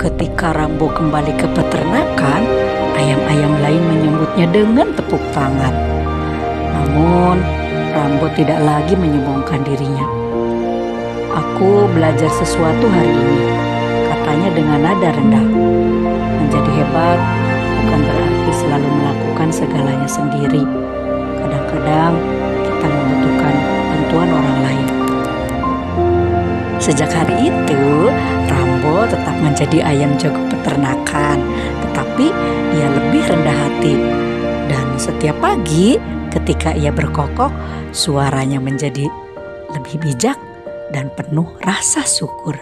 Ketika Rambo kembali ke peternakan, ayam-ayam lain menyambutnya dengan tepuk tangan. Namun, Rambo tidak lagi menyombongkan dirinya. "Aku belajar sesuatu hari ini," katanya dengan nada rendah. "Menjadi hebat bukan berarti selalu melakukan segalanya sendiri. Kadang-kadang kita membutuhkan bantuan orang lain." Sejak hari itu, Rambo tetap menjadi ayam jago peternakan, tetapi ia lebih rendah hati. Dan setiap pagi ketika ia berkokok, suaranya menjadi lebih bijak dan penuh rasa syukur.